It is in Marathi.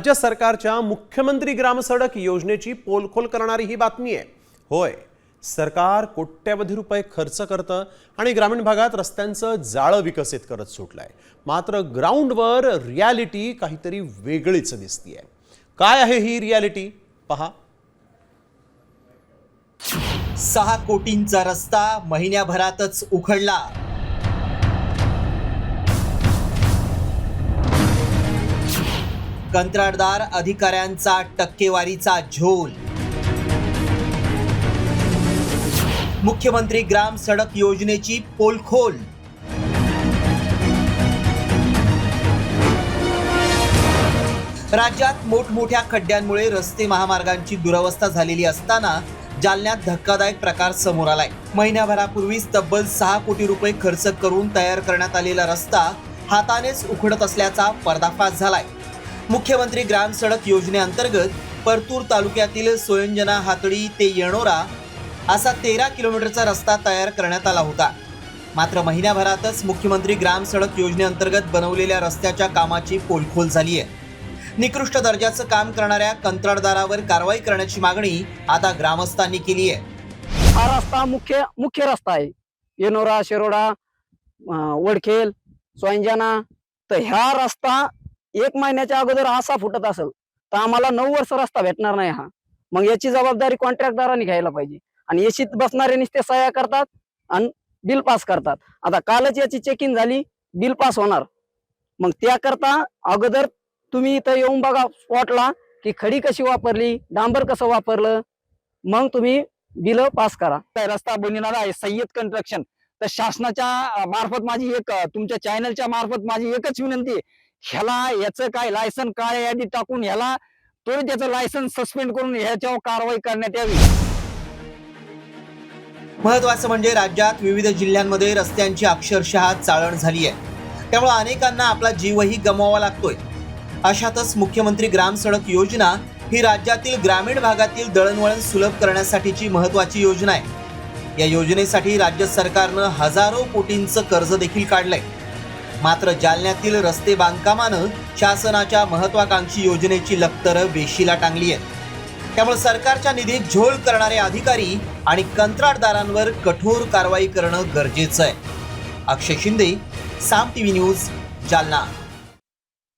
राज्य सरकारच्या मुख्यमंत्री ग्रामसडक योजनेची पोलखोल करणारी ही बातमी आहे। होय, सरकार कोट्यवधी रुपये खर्च करतं आणि ग्रामीण भागात रस्त्यांचं जाळं विकसित करत सुटलंय। मात्र ग्राउंडवर रियालिटी काहीतरी वेगळीच दिसतीये। काय आहे ही रियालिटी पहा। 6 कोटींचा रस्ता महिन्याभरातच उखडला। कंत्राटदार अधिकाऱ्यांचा टक्केवारीचा झोल। मुख्यमंत्री ग्राम सडक योजनेची पोलखोल। राज्यात मोठमोठ्या खड्ड्यांमुळे रस्ते महामार्गांची दुरवस्था झालेली असताना जालन्यात धक्कादायक प्रकार समोर आलाय। महिन्याभरापूर्वीच तब्बल 6 कोटी रुपये खर्च करून तयार करण्यात आलेला रस्ता हातानेच उखडत असल्याचा पर्दाफाश झालाय। मुख्यमंत्री ग्राम सडक योजनेअंतर्गत परतूर तालुक्यातील सोयंजना हातडी ते येणोरा असा 13 किलोमीटरचा रस्ता तयार करण्यात आला होता। मात्र महिन्याभरातच मुख्यमंत्री ग्राम सडक योजनेअंतर्गत बनवलेल्या रस्त्याच्या कामाची पोलखोल झाली आहे। निकृष्ट दर्जाचं काम करणाऱ्या कंत्राटदारावर कारवाई करण्याची मागणी आता ग्रामस्थांनी केली आहे। हा रस्ता मुख्य रस्ता आहे। येणोरा, शिरोडा, वडखेल, सोयंजना, तर ह्या रस्ता 1 महिन्याच्या अगोदर असा फुटत असेल तर आम्हाला 9 वर्ष रस्ता भेटणार नाही। हा मग याची जबाबदारी कॉन्ट्रॅक्टदारांनी घ्यायला पाहिजे। आणि एशीत बसणारे नुसते सह्या करतात आणि बिल पास करतात। आता कालच याची चेकिंग झाली, बिल पास होणार। मग त्याकरता अगोदर तुम्ही इथं येऊन बघा स्पॉटला की खडी कशी वापरली, डांबर कसं वापरलं, मग तुम्ही बिल पास करा। रस्ता बनवणार आहे सय्यद कन्स्ट्रक्शन। तर शासनाच्या मार्फत माझी तुमच्या चॅनलच्या मार्फत माझी एकच विनंती आहे, ह्याला याचं काय लायसन काळ्या यादी टाकून ह्याला त्वरित त्याचं लायसन्स सस्पेंड करून ह्याच्यावर कारवाई करण्यात यावी। महत्त्वाचं म्हणजे राज्यात विविध जिल्ह्यांमध्ये रस्त्यांची अक्षरशः चाळण झाली आहे। त्यामुळे अनेकांना आपला जीवही गमवावा लागतोय। अशातच मुख्यमंत्री ग्राम सडक योजना ही राज्यातील ग्रामीण भागातील दळणवळण सुलभ करण्यासाठीची महत्त्वाची योजना आहे। या योजनेसाठी राज्य सरकारनं हजारो कोटींचं कर्ज देखील काढलंय। मात्र जालन्यातील रस्ते बांधकामानं शासनाच्या महत्त्वाकांक्षी योजनेची लक्तरं वेशीला टांगली आहेत। त्यामुळे सरकारच्या निधीत झोल करणारे अधिकारी आणि कंत्राटदारांवर कठोर कारवाई करणं गरजेचं आहे। अक्षय शिंदे, साम टीव्ही न्यूज, जालना।